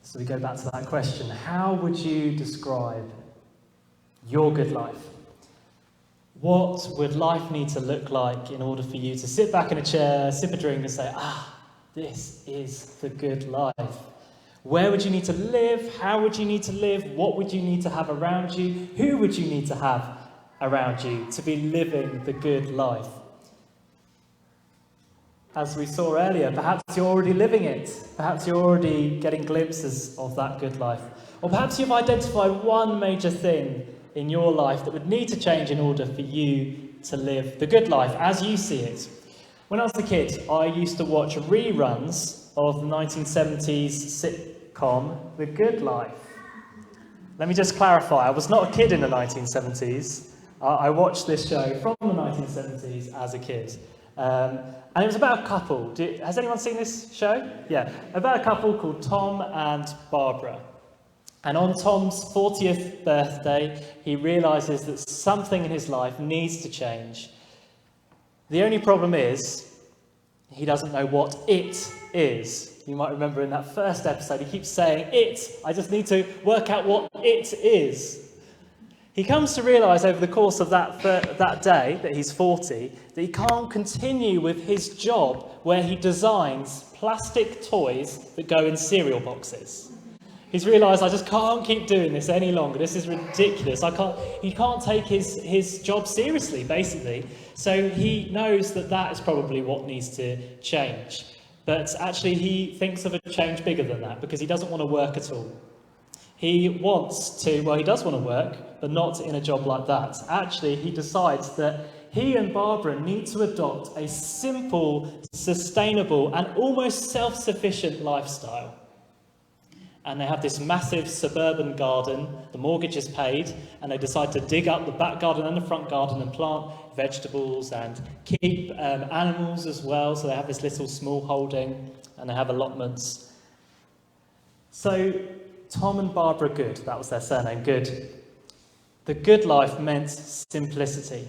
So we go back to that question. How would you describe your good life? What would life need to look like in order for you to sit back in a chair, sip a drink and say, this is the good life? Where would you need to live? How would you need to live? What would you need to have around you? Who would you need to have around you to be living the good life? As we saw earlier, perhaps you're already living it. Perhaps you're already getting glimpses of that good life. Or perhaps you've identified one major thing in your life that would need to change in order for you to live the good life as you see it. When I was a kid, I used to watch reruns of the 1970s sitcom The Good Life. Let me just clarify, I was not a kid in the 1970s. I watched this show from the 1970s as a kid. And it was about a couple. Has anyone seen this show? Yeah, about a couple called Tom and Barbara. And on Tom's 40th birthday, he realises that something in his life needs to change. The only problem is, he doesn't know what it is. You might remember in that first episode, he keeps saying, it. I just need to work out what it is. He comes to realise over the course of that day, that he's 40, that he can't continue with his job where he designs plastic toys that go in cereal boxes. He's realised, I just can't keep doing this any longer. This is ridiculous. He can't take his job seriously, basically. So he knows that is probably what needs to change. But actually he thinks of a change bigger than that, because he doesn't want to work at all. He does want to work, but not in a job like that. Actually, he decides that he and Barbara need to adopt a simple, sustainable, and almost self-sufficient lifestyle. And they have this massive suburban garden, the mortgage is paid, and they decide to dig up the back garden and the front garden and plant vegetables and keep animals as well. So they have this little small holding, and they have allotments. So Tom and Barbara Good, that was their surname, Good. The good life meant simplicity,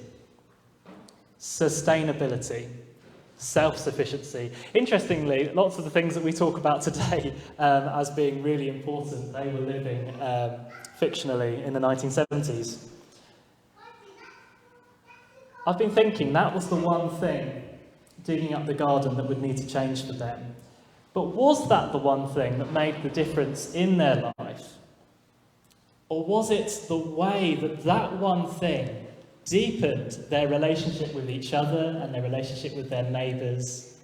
sustainability, self-sufficiency. Interestingly, lots of the things that we talk about today as being really important, they were living fictionally in the 1970s. I've been thinking that was the one thing, digging up the garden, that would need to change for them. But was that the one thing that made the difference in their life? Or was it the way that one thing deepened their relationship with each other and their relationship with their neighbours?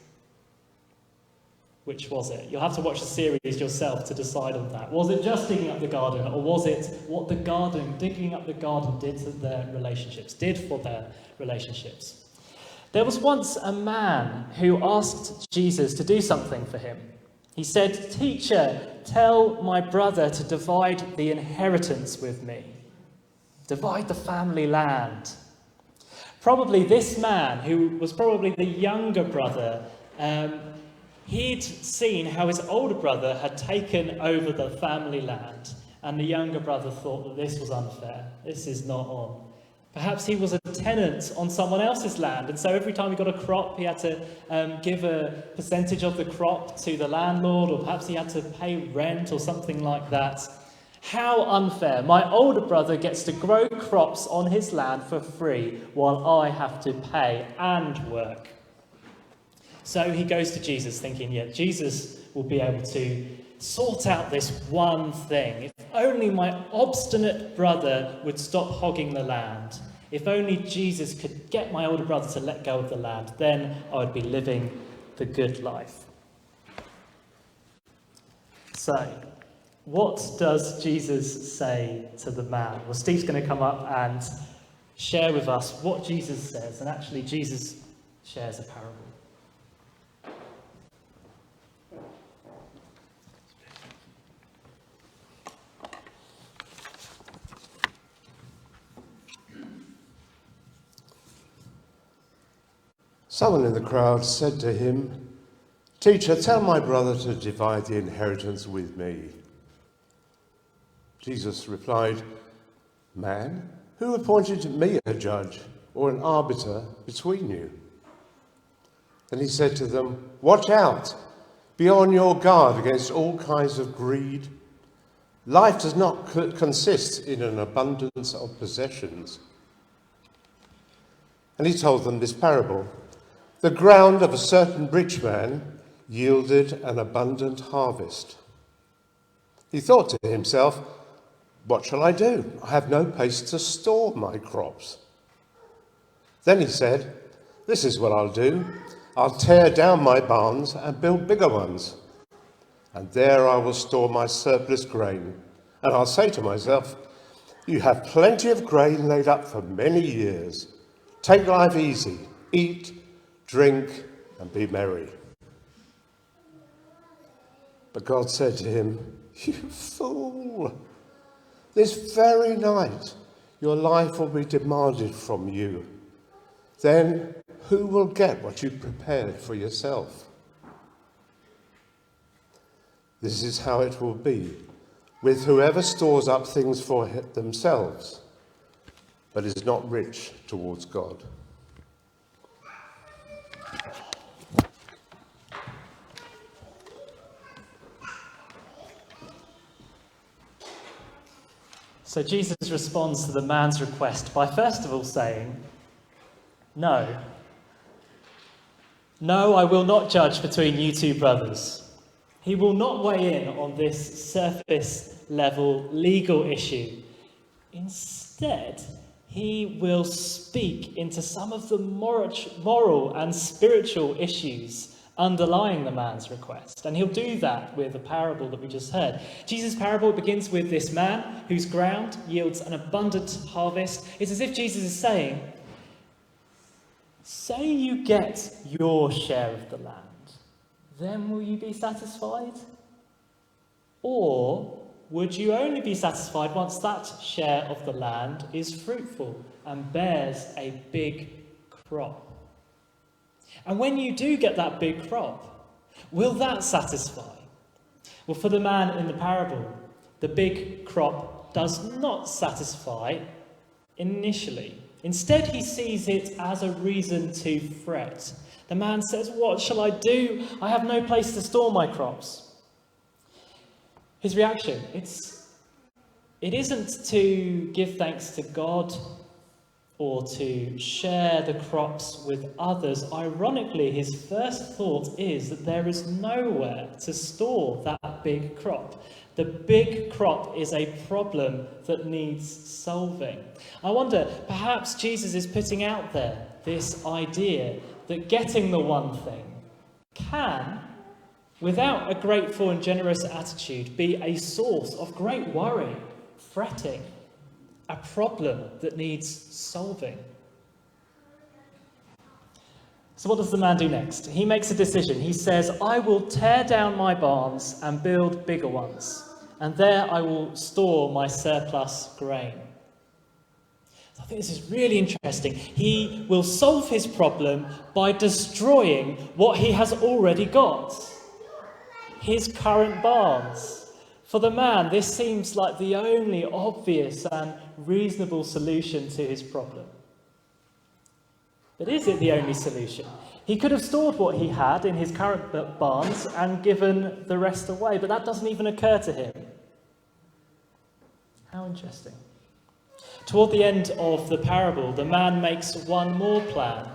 Which was it? You'll have to watch the series yourself to decide on that. Was it just digging up the garden, or was it what digging up the garden did for their relationships? There was once a man who asked Jesus to do something for him. He said, "Teacher, tell my brother to divide the inheritance with me. Divide the family land." Probably this man, who was probably the younger brother, he'd seen how his older brother had taken over the family land, and the younger brother thought that this was unfair. This is not on. Perhaps he was a tenant on someone else's land, and so every time he got a crop, he had to give a percentage of the crop to the landlord, or perhaps he had to pay rent or something like that. How unfair. My older brother gets to grow crops on his land for free, while I have to pay and work. So he goes to Jesus thinking, Jesus will be able to sort out this one thing. If only my obstinate brother would stop hogging the land. If only Jesus could get my older brother to let go of the land, then I would be living the good life. So, what does Jesus say to the man? Well, Steve's going to come up and share with us what Jesus says. And actually, Jesus shares a parable. Someone in the crowd said to him, "Teacher, tell my brother to divide the inheritance with me." Jesus replied, "Man, who appointed me a judge or an arbiter between you?" Then he said to them, "Watch out! Be on your guard against all kinds of greed, Life does not consist in an abundance of possessions. And he told them this parable. The ground of a certain rich man yielded an abundant harvest. He thought to himself, what shall I do? I have no place to store my crops. Then he said, this is what I'll do. I'll tear down my barns and build bigger ones. And there I will store my surplus grain. And I'll say to myself, you have plenty of grain laid up for many years. Take life easy, eat, drink, and be merry. But God said to him, you fool, this very night your life will be demanded from you. Then who will get what you prepared for yourself? This is how it will be with whoever stores up things for themselves, but is not rich towards God. So Jesus responds to the man's request by first of all saying, no, I will not judge between you two brothers. He will not weigh in on this surface level legal issue. Instead, he will speak into some of the moral and spiritual issues underlying the man's request. And he'll do that with the parable that we just heard. Jesus' parable begins with this man whose ground yields an abundant harvest. It's as if Jesus is saying, say you get your share of the land, then will you be satisfied? Or would you only be satisfied once that share of the land is fruitful and bears a big crop? And when you do get that big crop, will that satisfy? Well, for the man in the parable, the big crop does not satisfy initially. Instead, he sees it as a reason to fret. The man says, what shall I do? I have no place to store my crops. His reaction, it isn't to give thanks to God or to share the crops with others. Ironically, his first thought is that there is nowhere to store that big crop. The big crop is a problem that needs solving. I wonder, perhaps Jesus is putting out there this idea that getting the one thing can, without a grateful and generous attitude, be a source of great worry, fretting, a problem that needs solving. So what does the man do next? He makes a decision. He says, I will tear down my barns and build bigger ones, and there I will store my surplus grain. I think this is really interesting. He will solve his problem by destroying what he has already got, his current barns. For the man, this seems like the only obvious and reasonable solution to his problem. But is it the only solution? He could have stored what he had in his current barns and given the rest away, but that doesn't even occur to him. How interesting. Toward the end of the parable, the man makes one more plan.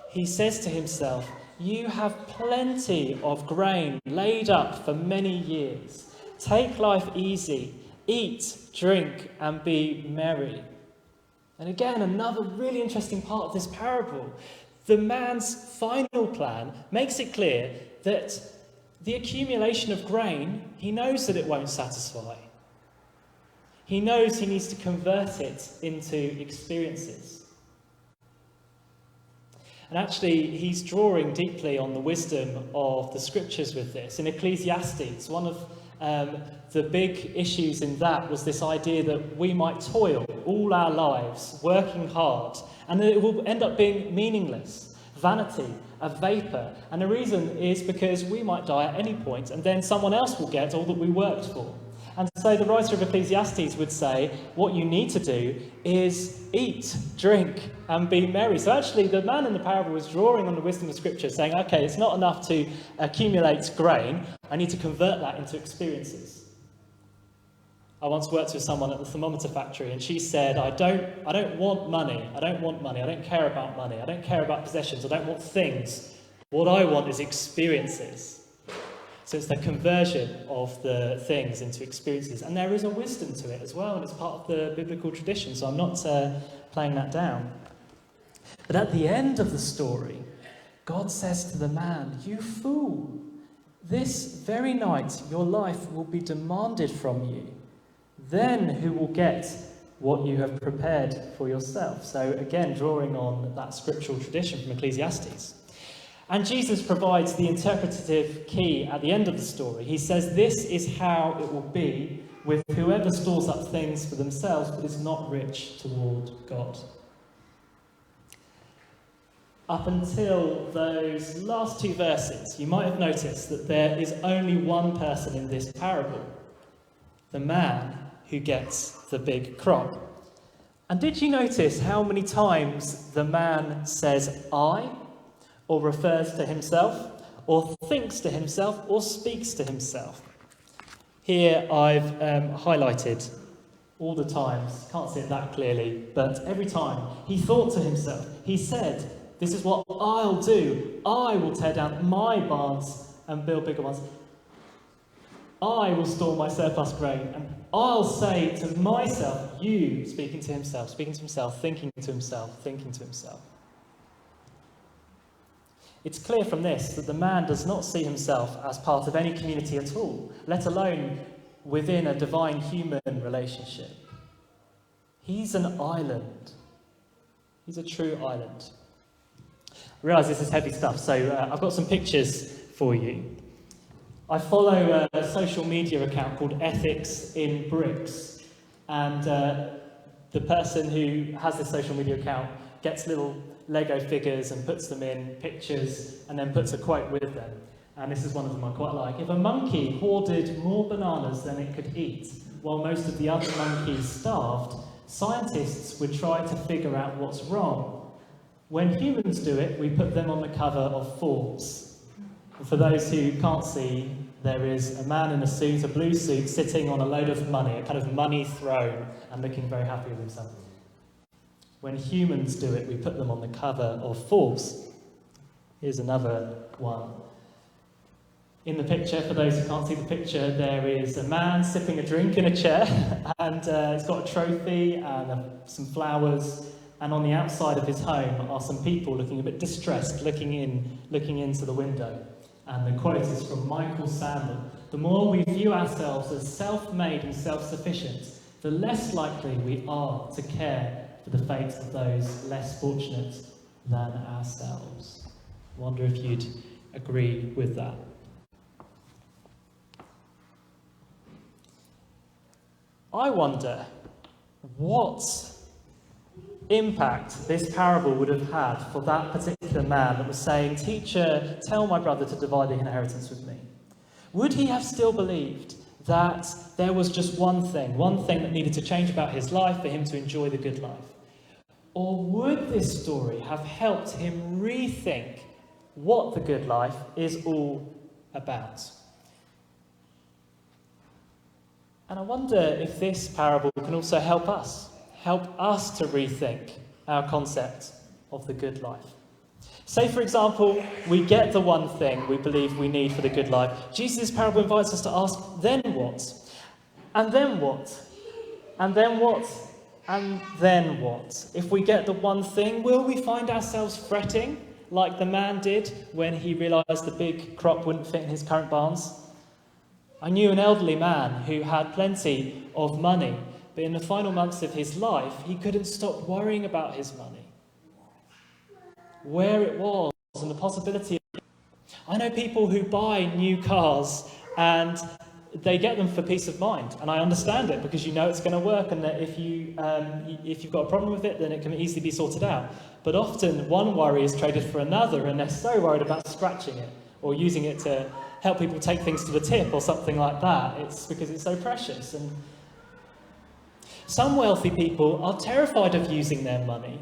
He says to himself, you have plenty of grain laid up for many years. Take life easy, eat, drink, and be merry. And again, another really interesting part of this parable. The man's final plan makes it clear that the accumulation of grain, he knows that it won't satisfy. He knows he needs to convert it into experiences. And actually, he's drawing deeply on the wisdom of the scriptures with this. In Ecclesiastes, one of the big issues in that was this idea that we might toil all our lives, working hard, and that it will end up being meaningless, vanity, a vapour. And the reason is because we might die at any point, and then someone else will get all that we worked for. And so the writer of Ecclesiastes would say, what you need to do is eat, drink, and be merry. So actually, the man in the parable was drawing on the wisdom of Scripture, saying, okay, it's not enough to accumulate grain. I need to convert that into experiences. I once worked with someone at the thermometer factory, and she said, I don't want money. I don't care about money. I don't care about possessions. I don't want things. What I want is experiences. So it's the conversion of the things into experiences. And there is a wisdom to it as well, and it's part of the biblical tradition, so I'm not playing that down. But at the end of the story, God says to the man, you fool, this very night your life will be demanded from you. Then who will get what you have prepared for yourself? So again, drawing on that scriptural tradition from Ecclesiastes. And Jesus provides the interpretative key at the end of the story. He says, this is how it will be with whoever stores up things for themselves but is not rich toward God. Up until those last two verses, you might have noticed that there is only one person in this parable, the man who gets the big crop. And did you notice how many times the man says I, or refers to himself, or thinks to himself, or speaks to himself? Here I've highlighted all the times, can't see it that clearly, but every time he thought to himself, he said, this is what I'll do. I will tear down my barns and build bigger ones. I will store my surplus grain, and I'll say to myself, you, speaking to himself, thinking to himself. It's clear from this that the man does not see himself as part of any community at all, let alone within a divine human relationship. He's an island. He's a true island. I realise this is heavy stuff, so I've got some pictures for you. I follow a social media account called Ethics in Bricks, and the person who has this social media account gets little Lego figures and puts them in pictures and then puts a quote with them. And this is one of them I quite like. If a monkey hoarded more bananas than it could eat, while most of the other monkeys starved, scientists would try to figure out what's wrong. When humans do it, we put them on the cover of Forbes. And for those who can't see, there is a man in a suit, a blue suit, sitting on a load of money, a kind of money throne, and looking very happy with himself. When humans do it, we put them on the cover of Forbes. Here's another one. In the picture, for those who can't see the picture, there is a man sipping a drink in a chair, and he's got a trophy and some flowers, and on the outside of his home are some people looking a bit distressed, looking into the window. And the quote is from Michael Sandel. The more we view ourselves as self-made and self-sufficient, the less likely we are to care for the fate of those less fortunate than ourselves. I wonder if you'd agree with that. I wonder what impact this parable would have had for that particular man that was saying, "Teacher, tell my brother to divide the inheritance with me." Would he have still believed that there was just one thing that needed to change about his life for him to enjoy the good life? Or would this story have helped him rethink what the good life is all about? And I wonder if this parable can also help us to rethink our concept of the good life. Say, for example, we get the one thing we believe we need for the good life. Jesus' parable invites us to ask, then what? And then what? And then what? And then what? If we get the one thing, will we find ourselves fretting like the man did when he realised the big crop wouldn't fit in his current barns? I knew an elderly man who had plenty of money, but in the final months of his life, he couldn't stop worrying about his money, where it was, and the possibility of... I know people who buy new cars and they get them for peace of mind, and I understand it because you know it's going to work, and that if you've got a problem with it, then it can easily be sorted out. But often one worry is traded for another, and they're so worried about scratching it or using it to help people take things to the tip or something like that. It's because it's so precious. And some wealthy people are terrified of using their money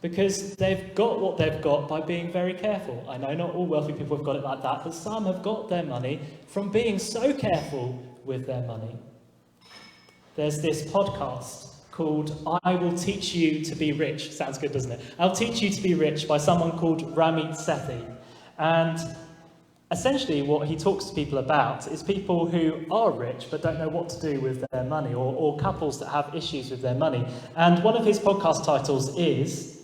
because they've got what they've got by being very careful. I know not all wealthy people have got it like that, but some have got their money from being so careful with their money. there's this podcast called I Will Teach You to Be Rich. Sounds good, doesn't it? I'll Teach You to Be Rich by someone called Ramit Sethi. And essentially what he talks to people about is people who are rich but don't know what to do with their money, or couples that have issues with their money. And one of his podcast titles is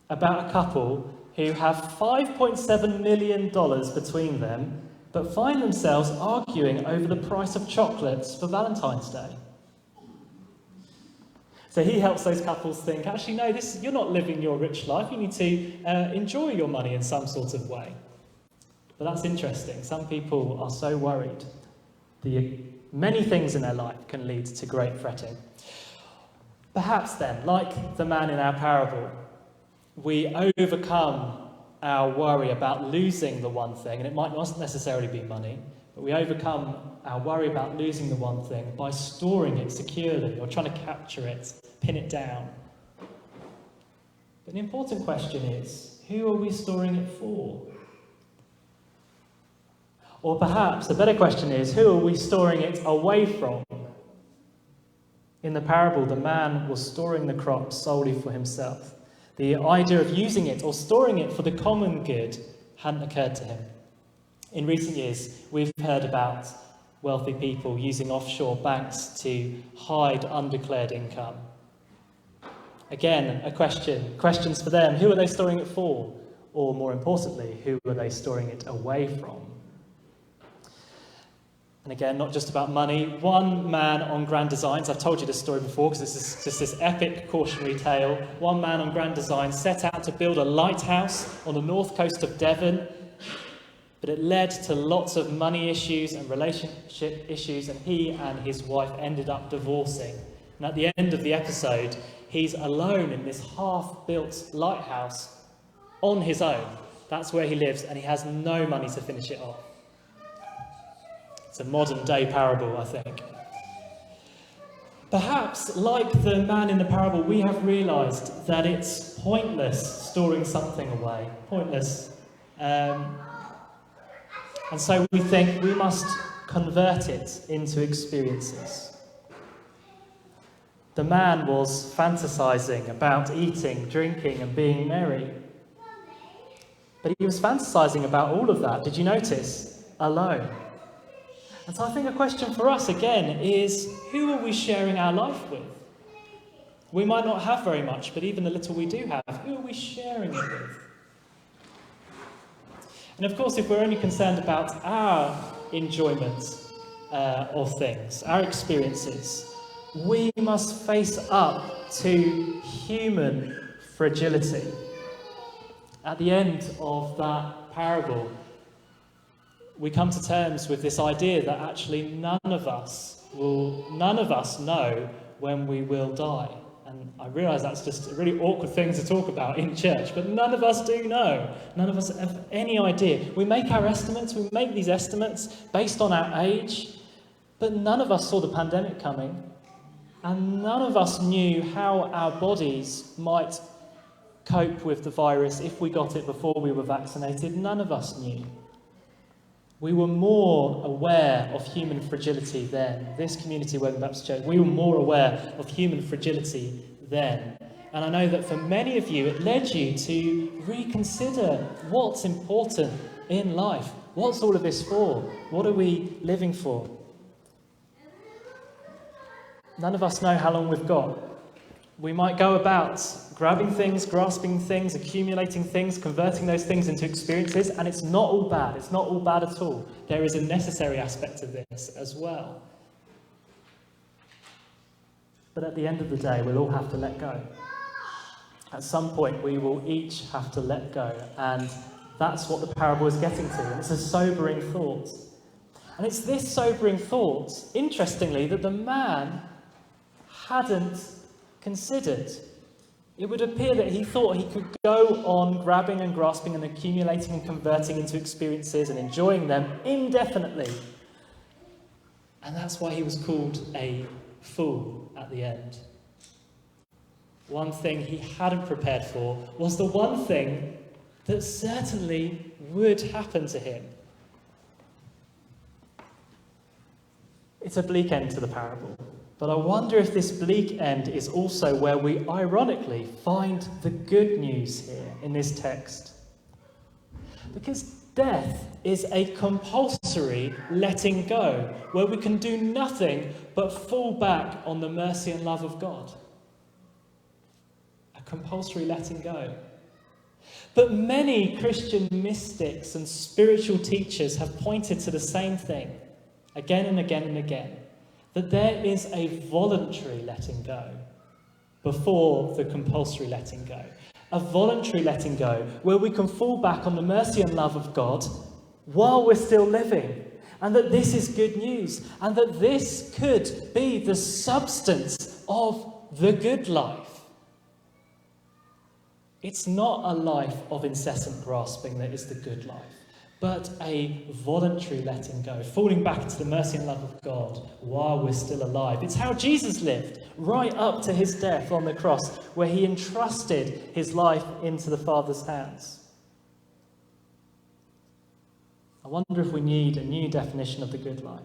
about a couple who have $5.7 million between them but find themselves arguing over the price of chocolates for Valentine's Day. So he helps those couples think, actually, no, you're not living your rich life. You need to enjoy your money in some sort of way. But that's interesting. Some people are so worried. Many things in their life can lead to great fretting. Perhaps then, like the man in our parable, we overcome our worry about losing the one thing, and it might not necessarily be money, but we overcome our worry about losing the one thing by storing it securely or trying to capture it, pin it down. But the important question is, who are we storing it for? Or perhaps the better question is, who are we storing it away from? In the parable, the man was storing the crops solely for himself. The idea of using it or storing it for the common good hadn't occurred to him. In recent years, we've heard about wealthy people using offshore banks to hide undeclared income. Again, questions for them. Who are they storing it for? Or more importantly, who are they storing it away from? And again, not just about money. One man on Grand Designs, I've told you this story before because this is just this epic cautionary tale. One man on Grand Designs set out to build a lighthouse on the north coast of Devon, but it led to lots of money issues and relationship issues, and he and his wife ended up divorcing. And at the end of the episode, he's alone in this half-built lighthouse on his own. That's where he lives, and he has no money to finish it off. It's a modern-day parable, I think. Perhaps, like the man in the parable, we have realised that it's pointless storing something away. Pointless. And so we think we must convert it into experiences. The man was fantasising about eating, drinking, and being merry. But he was fantasising about all of that, did you notice? Alone. And so I think a question for us again is, who are we sharing our life with? We might not have very much, but even the little we do have, who are we sharing it with? And of course, if we're only concerned about our enjoyment of things, our experiences, we must face up to human fragility. At the end of that parable, we come to terms with this idea that actually none of us know when we will die. And I realise that's just a really awkward thing to talk about in church, but none of us do know. None of us have any idea. We make our estimates, we make these estimates based on our age, but none of us saw the pandemic coming, and none of us knew how our bodies might cope with the virus if we got it before we were vaccinated. None of us knew. We were more aware of human fragility then. This community, Woking Baptist Church, we were more aware of human fragility then. And I know that for many of you, it led you to reconsider what's important in life. What's all of this for? What are we living for? None of us know how long we've got. We might go about grabbing things, grasping things, accumulating things, converting those things into experiences, and it's not all bad. It's not all bad at all. There is a necessary aspect of this as well. But at the end of the day, we'll all have to let go. At some point, we will each have to let go, and that's what the parable is getting to. And it's a sobering thought. And it's this sobering thought, interestingly, that the man hadn't considered. It would appear that he thought he could go on grabbing and grasping and accumulating and converting into experiences and enjoying them indefinitely. And that's why he was called a fool at the end. One thing he hadn't prepared for was the one thing that certainly would happen to him. It's a bleak end to the parable. But I wonder if this bleak end is also where we ironically find the good news here in this text. Because death is a compulsory letting go, where we can do nothing but fall back on the mercy and love of God. A compulsory letting go. But many Christian mystics and spiritual teachers have pointed to the same thing, again and again and again, that there is a voluntary letting go before the compulsory letting go. A voluntary letting go where we can fall back on the mercy and love of God while we're still living. And that this is good news. And that this could be the substance of the good life. It's not a life of incessant grasping that is the good life, but a voluntary letting go, falling back into the mercy and love of God while we're still alive. It's how Jesus lived right up to his death on the cross, where he entrusted his life into the Father's hands. I wonder if we need a new definition of the good life.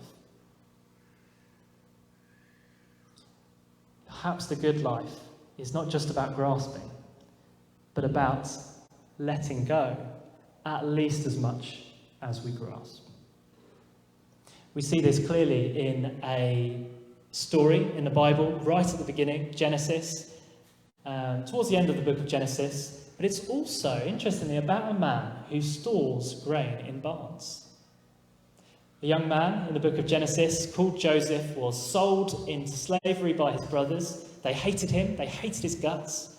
Perhaps the good life is not just about grasping, but about letting go at least as much as we grasp. We see this clearly in a story in the Bible, right at the beginning, Genesis, towards the end of the book of Genesis, but it's also, interestingly, about a man who stores grain in barns. A young man in the book of Genesis called Joseph was sold into slavery by his brothers. They hated him, they hated his guts.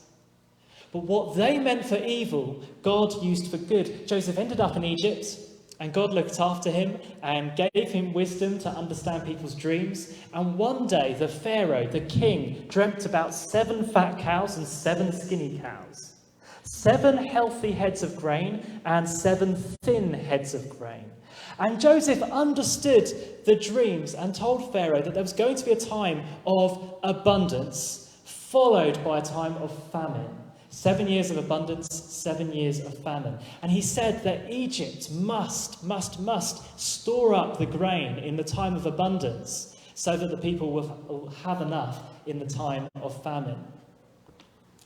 But what they meant for evil, God used for good. Joseph ended up in Egypt, and God looked after him and gave him wisdom to understand people's dreams. And one day, the Pharaoh, the king, dreamt about 7 fat cows and 7 skinny cows, 7 healthy heads of grain and 7 thin heads of grain. And Joseph understood the dreams and told Pharaoh that there was going to be a time of abundance, followed by a time of famine. 7 years of abundance, 7 years of famine. And he said that Egypt must store up the grain in the time of abundance so that the people will have enough in the time of famine.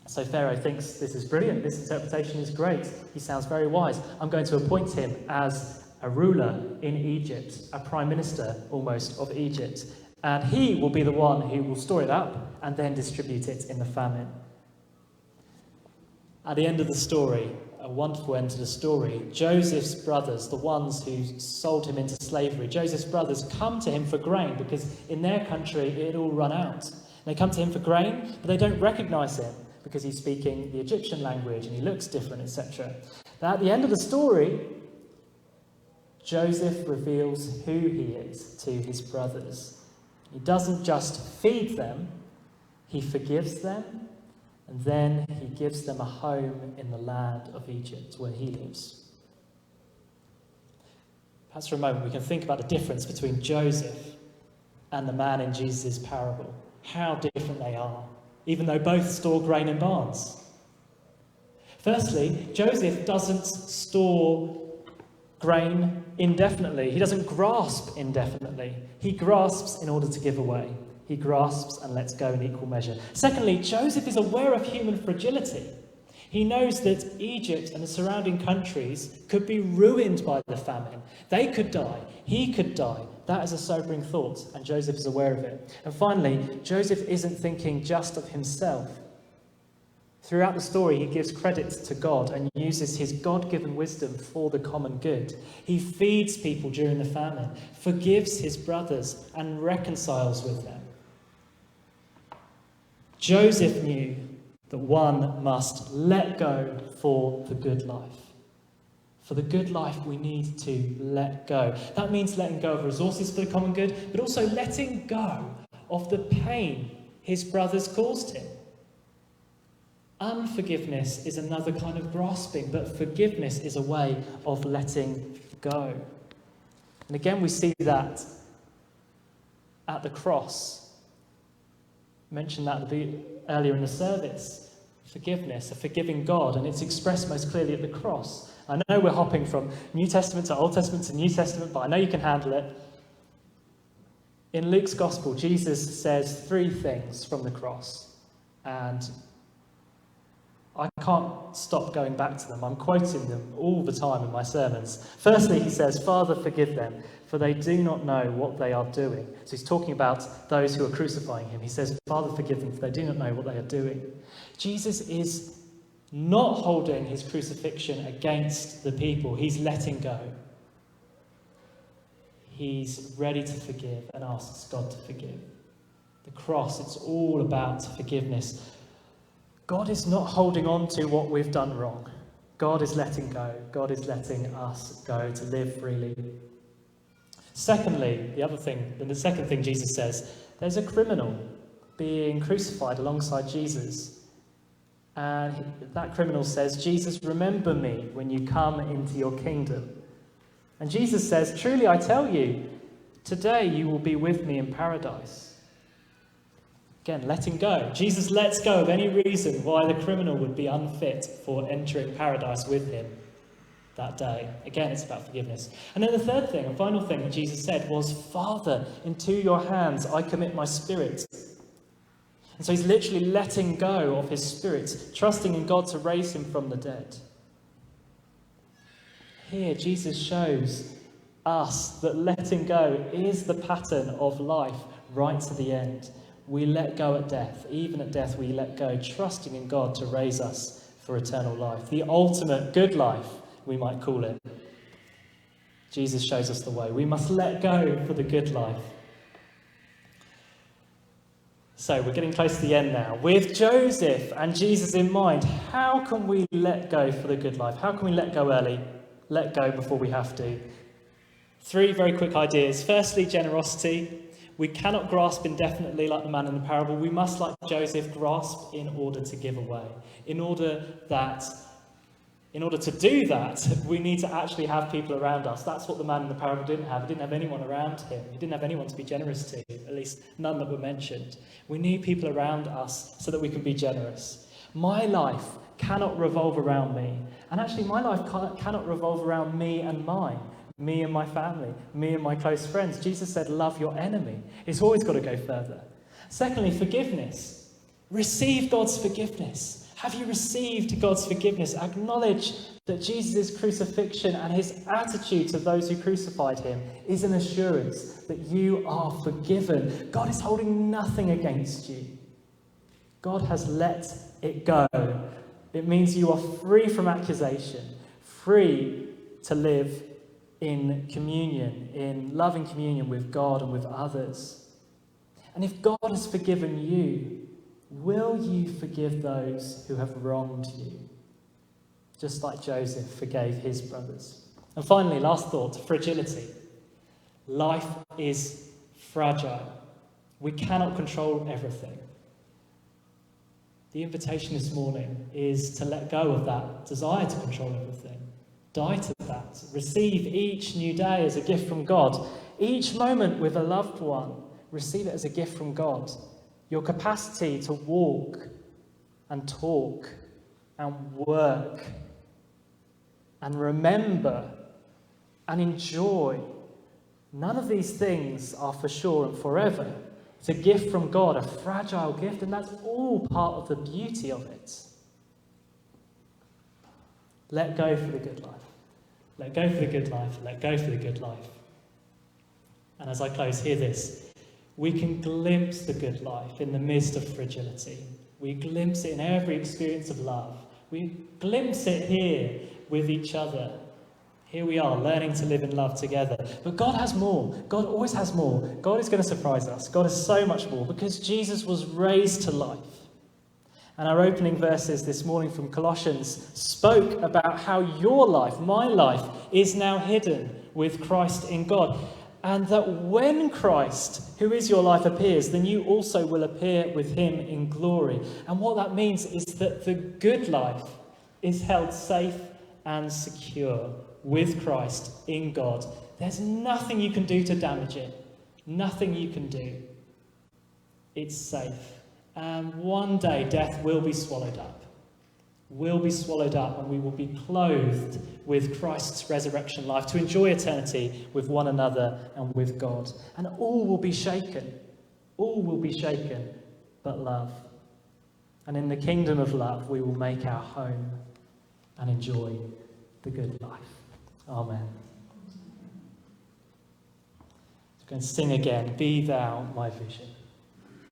So Pharaoh thinks this is brilliant, this interpretation is great. He sounds very wise. I'm going to appoint him as a ruler in Egypt, a prime minister almost of Egypt. And he will be the one who will store it up and then distribute it in the famine. At the end of the story, a wonderful end to the story, Joseph's brothers, the ones who sold him into slavery, Joseph's brothers come to him for grain because in their country it had all run out. They come to him for grain, but they don't recognise him because he's speaking the Egyptian language and he looks different, etc. Now, at the end of the story, Joseph reveals who he is to his brothers. He doesn't just feed them, he forgives them. And then he gives them a home in the land of Egypt where he lives. Perhaps for a moment we can think about the difference between Joseph and the man in Jesus' parable. How different they are, even though both store grain in barns. Firstly, Joseph doesn't store grain indefinitely. He doesn't grasp indefinitely. He grasps in order to give away. He grasps and lets go in equal measure. Secondly, Joseph is aware of human fragility. He knows that Egypt and the surrounding countries could be ruined by the famine. They could die. He could die. That is a sobering thought, and Joseph is aware of it. And finally, Joseph isn't thinking just of himself. Throughout the story, he gives credit to God and uses his God-given wisdom for the common good. He feeds people during the famine, forgives his brothers, and reconciles with them. Joseph knew that one must let go for the good life. For the good life, we need to let go. That means letting go of resources for the common good, but also letting go of the pain his brothers caused him. Unforgiveness is another kind of grasping, but forgiveness is a way of letting go. And again, we see that at the cross. I mentioned that earlier in the service. Forgiveness, a forgiving God, and it's expressed most clearly at the cross. I know we're hopping from New Testament to Old Testament to New Testament, but I know you can handle it. In Luke's Gospel, Jesus says 3 things from the cross, and I can't stop going back to them. I'm quoting them all the time in my sermons. Firstly, he says, "Father, forgive them, for they do not know what they are doing." So he's talking about those who are crucifying him. He says, "Father, forgive them, for they do not know what they are doing." Jesus is not holding his crucifixion against the people. He's letting go. He's ready to forgive and asks God to forgive. The cross, it's all about forgiveness. God is not holding on to what we've done wrong. God is letting go. God is letting us go to live freely. Secondly, the second thing Jesus says, there's a criminal being crucified alongside Jesus. And that criminal says, "Jesus, remember me when you come into your kingdom." And Jesus says, "Truly I tell you, today you will be with me in paradise." Again, letting go. Jesus lets go of any reason why the criminal would be unfit for entering paradise with him that day. Again, it's about forgiveness. And then the third thing, and final thing that Jesus said was, "Father, into your hands I commit my spirit." And so he's literally letting go of his spirit, trusting in God to raise him from the dead. Here, Jesus shows us that letting go is the pattern of life right to the end. We let go at death. Even at death, we let go, trusting in God to raise us for eternal life. The ultimate good life, we might call it. Jesus shows us the way. We must let go for the good life. So we're getting close to the end now. With Joseph and Jesus in mind, how can we let go for the good life? How can we let go early? Let go before we have to. 3 very quick ideas. Firstly, generosity. We cannot grasp indefinitely like the man in the parable. We must, like Joseph, grasp in order to give away. In order to do that, we need to actually have people around us. That's what the man in the parable didn't have. He didn't have anyone around him. He didn't have anyone to be generous to, at least none that were mentioned. We need people around us so that we can be generous. My life cannot revolve around me. And actually, my life cannot revolve around me and mine. Me and my family, me and my close friends. Jesus said, "Love your enemy." It's always got to go further. Secondly, forgiveness. Receive God's forgiveness. Have you received God's forgiveness? Acknowledge that Jesus' crucifixion and his attitude to those who crucified him is an assurance that you are forgiven. God is holding nothing against you. God has let it go. It means you are free from accusation, free to live in communion, in loving communion with God and with others. And if God has forgiven you, will you forgive those who have wronged you? Just like Joseph forgave his brothers. And finally, last thought, fragility. Life is fragile. We cannot control everything. The invitation this morning is to let go of that desire to control everything. Die to that. Receive each new day as a gift from God. Each moment with a loved one, receive it as a gift from God. Your capacity to walk and talk and work and remember and enjoy. None of these things are for sure and forever. It's a gift from God, a fragile gift, and that's all part of the beauty of it. Let go for the good life. Let go for the good life. Let go for the good life. And as I close, hear this. We can glimpse the good life in the midst of fragility. We glimpse it in every experience of love. We glimpse it here with each other. Here we are, learning to live in love together. But God has more. God always has more. God is going to surprise us. God is so much more because Jesus was raised to life. And our opening verses this morning from Colossians spoke about how your life, my life, is now hidden with Christ in God. And that when Christ, who is your life, appears, then you also will appear with him in glory. And what that means is that the good life is held safe and secure with Christ in God. There's nothing you can do to damage it. Nothing you can do. It's safe. And one day death will be swallowed up. will be swallowed up and we will be clothed with Christ's resurrection life to enjoy eternity with one another and with God. And all will be shaken. All will be shaken but love. And in the kingdom of love, we will make our home and enjoy the good life. Amen. We're going to sing again, Be Thou My Vision.